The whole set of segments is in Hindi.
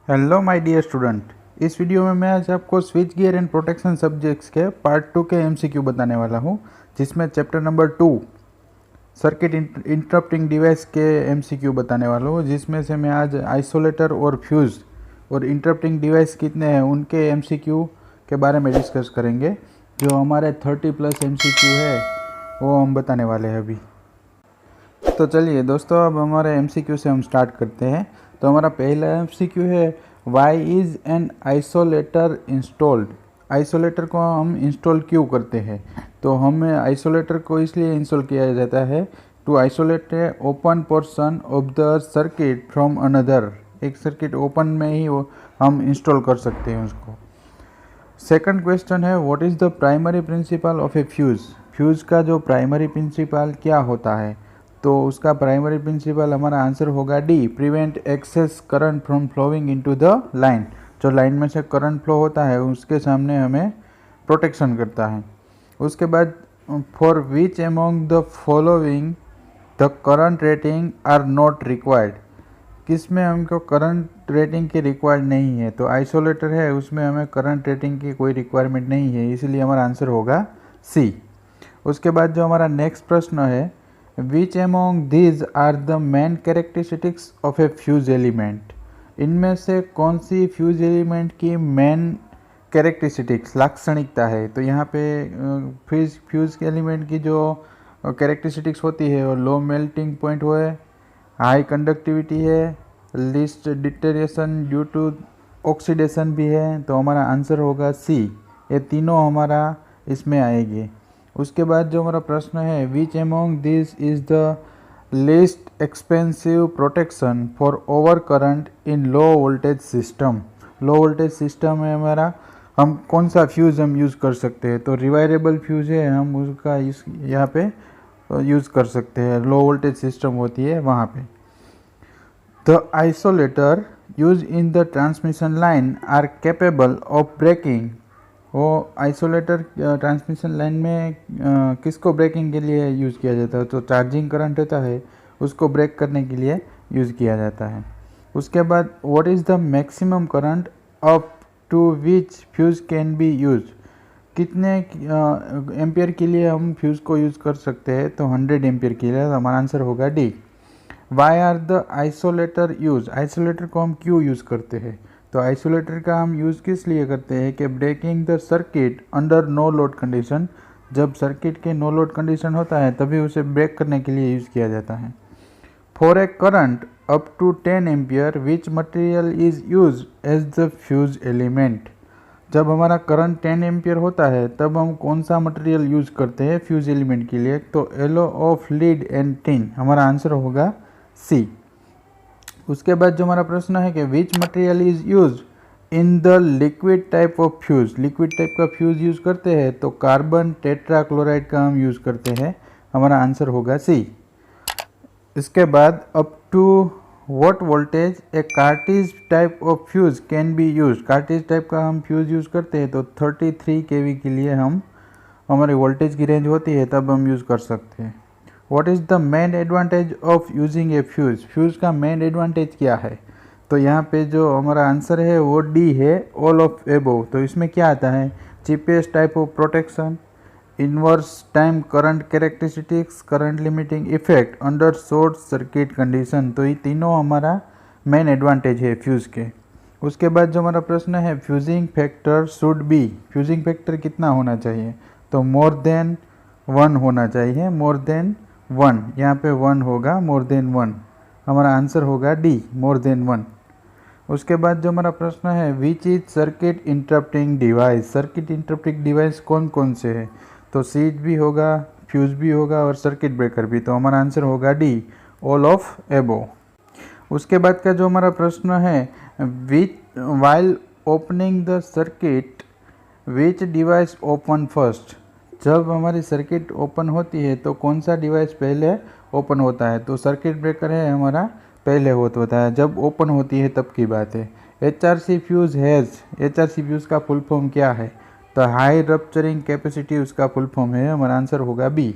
हेलो माय डियर स्टूडेंट, इस वीडियो में मैं आज आपको switch gear and protection subjects के पार्ट 2 के एमसीक्यू बताने वाला हूं, जिसमें chapter number 2 circuit interrupting device के एमसीक्यू बताने वाला हूं, जिसमें से मैं आज आइसोलेटर और फ्यूज़ और इंटरप्टिंग डिवाइस कितने हैं उनके एमसीक्यू के बारे में डिस्कस करेंगे। जो हमारे 30+ एमसीक्यू है वो हम बताने वाले हैं अभी। तो चलिए दोस्तों, अब हमारे एमसीक्यू से हम स्टार्ट करते हैं। तो हमारा पहला एमसीक्यू है, why is an isolator installed. Isolator को हम इंस्टॉल क्यों करते हैं? तो हमें आइसोलेटर को इसलिए इंस्टॉल किया जाता है to isolate a open portion of the circuit from another. एक सर्किट ओपन में ही हम इंस्टॉल कर सकते हैं उसको। सेकंड क्वेश्चन है, what is the primary principle of a fuse. Fuse का जो प्राइमरी प्रिंसिपल क्या होता है? तो उसका प्राइमरी प्रिंसिपल हमारा आंसर होगा D, prevent excess current from flowing into the line. जो लाइन में से करंट फ्लो होता है उसके सामने हमें प्रोटेक्शन करता है। उसके बाद, for which among the following the current rating are not required. किस में हमको करंट रेटिंग की रिक्वायर्ड नहीं है? तो आइसोलेटर है, उसमें हमें करंट रेटिंग की कोई रिक्वायरमेंट नहीं है, इसलिए हमारा आंसर होगा सी। उसके बाद जो हमारा नेक्स्ट प्रश्न है, Which among these are the main characteristics of a fuse element? इनमें से कौन सी फ्यूज एलिमेंट की मेन कैरेक्टरिस्टिक्स लाक्षणिकता है? तो यहाँ पे फ्यूज एलिमेंट की जो कैरेक्टरिस्टिक्स होती है वो लो मेल्टिंग पॉइंट है, हाई कंडक्टिविटी है, least deterioration due to oxidation भी है। तो हमारा आंसर होगा सी, ये तीनों हमारा इसमें आएंगे। उसके बाद जो हमारा प्रश्न है, विच among this is the least expensive protection for over current in low voltage system. Low voltage system में हमारा हम कौन सा फ्यूज़ हम यूज़ कर सकते हैं? तो रिवायरेबल फ्यूज़ है, हम उसका यहाँ पे यूज़ कर सकते हैं। लो वोल्टेज सिस्टम होती है वहाँ पे। The isolator use in the transmission line are capable of breaking. वो आइसोलेटर ट्रांसमिशन लाइन में किसको ब्रेकिंग के लिए यूज़ किया जाता है? तो चार्जिंग करंट होता है उसको ब्रेक करने के लिए यूज़ किया जाता है। उसके बाद, what is the maximum current up to which fuse can be use. कितने एम्पियर के लिए हम फ्यूज़ को यूज़ कर सकते हैं? तो 100 एम्पियर के लिए। हमारा आंसर होगा D. Why are the isolator use. Isolator को हम क्यों यूज़ करते हैं? तो आइसोलेटर का हम यूज़ किस लिए करते हैं कि breaking the circuit under no load condition. जब सर्किट के नो लोड कंडीशन होता है तभी उसे ब्रेक करने के लिए यूज़ किया जाता है। For a current up to 10 ampere which material is use as the fuse element. जब हमारा करंट 10 एम्पियर होता है तब हम कौन सा मटेरियल यूज़ करते हैं फ्यूज एलिमेंट के लिए? तो alloy of lead and tin. हमारा आंसर होगा सी। उसके बाद जो हमारा प्रश्न है कि which material is use in the liquid type of fuse. Liquid type का फ्यूज़ यूज़ करते हैं तो कार्बन टेट्राक्लोराइड का हम यूज़ करते हैं। हमारा आंसर होगा सी। इसके बाद, up to what voltage a cartridge type of fuse can be use. Cartridge type का हम फ्यूज़ यूज़ करते हैं तो 33 kV के लिए हमारी वोल्टेज की रेंज होती है तब हम यूज़ कर सकते हैं। What is the main advantage of using A fuse. Fuse का मेन एडवांटेज क्या है? तो यहाँ पे जो हमारा आंसर है वो डी है, ऑल ऑफ एबोव। तो इसमें क्या आता है? Cheapest type of protection, inverse time current characteristics, current limiting effect under short circuit condition. तो ये तीनों हमारा मेन एडवांटेज है फ्यूज़ के। उसके बाद जो हमारा प्रश्न है, fusing factor should be. Fusing factor कितना होना चाहिए? तो मोर देन 1 होना चाहिए। मोर देन 1, यहाँ पे 1 होगा, मोर देन 1। हमारा आंसर होगा डी, मोर देन 1। उसके बाद जो हमारा प्रश्न है, which is circuit interrupting device. Circuit interrupting device कौन कौन से है? तो स्विच भी होगा, फ्यूज़ भी होगा और सर्किट ब्रेकर भी। तो हमारा आंसर होगा डी, ऑल ऑफ एबो। उसके बाद का जो हमारा प्रश्न है, which while opening the circuit which device open first. जब हमारी सर्किट ओपन होती है तो कौन सा डिवाइस पहले ओपन होता है? तो सर्किट ब्रेकर है हमारा पहले होता है, जब ओपन होती है तब की बात है। HRC fuse has. HRC fuse का फुल फॉर्म क्या है? तो हाई रप्चरिंग कैपेसिटी उसका फुल फॉर्म है। हमारा आंसर होगा बी।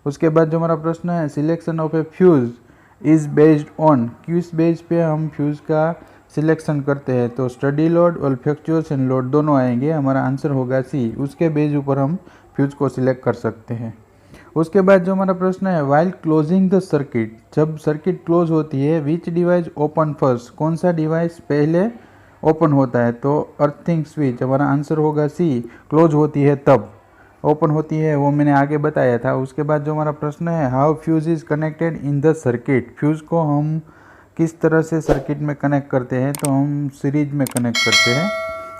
उसके बाद जो हमारा प्रश्न है, selection of a fuse is based on. किस बेस पे हम फ्यूज़ का सिलेक्शन करते हैं तो स्टडी लोड और फ्लक्चुएशन लोड दोनों आएंगे, हमारा आंसर होगा सी। उसके बेस ऊपर हम फ्यूज को सिलेक्ट कर सकते हैं। उसके बाद जो हमारा प्रश्न है, वाइल क्लोजिंग द सर्किट, जब सर्किट क्लोज होती है विच डिवाइस ओपन फर्स्ट, कौन सा डिवाइस पहले ओपन होता है, तो अर्थिंग स्विच, हमारा आंसर होगा सी। क्लोज होती है तब, ओपन होती है वो मैंने आगे बताया था। उसके बाद जो हमारा प्रश्न है, how fuse is connected in the circuit, fuse को हम किस तरह से सर्किट में कनेक्ट करते हैं, तो हम सीरीज में कनेक्ट करते हैं।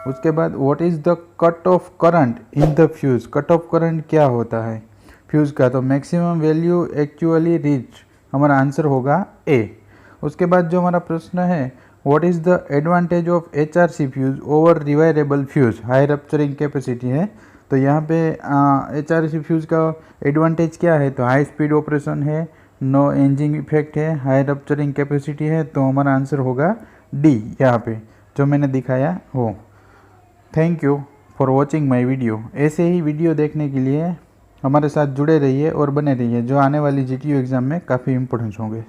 उसके बाद what is the cut off current in the fuse, cut off current क्या होता है फ्यूज का, तो मैक्सिमम वैल्यू एक्चुअली रीच, हमारा आंसर होगा ए। उसके बाद जो हमारा प्रश्न है, what is the advantage of HRC fuse over rewirable fuse, high rupturing capacity है, तो यहाँ पे HRC फ्यूज का एडवांटेज क्या है, तो हाई स्पीड ऑपरेशन है, नो एंजिंग इफेक्ट है, हाई रप्चरिंग कैपेसिटी है, तो हमारा आंसर होगा डी यहाँ पे जो मैंने दिखाया हो। Thank you for watching my video. ऐसे ही वीडियो देखने के लिए हमारे साथ जुड़े रहिए और बने रहिए, जो आने वाली GTU एग्ज़ाम में काफ़ी इंपॉर्टेंस होंगे।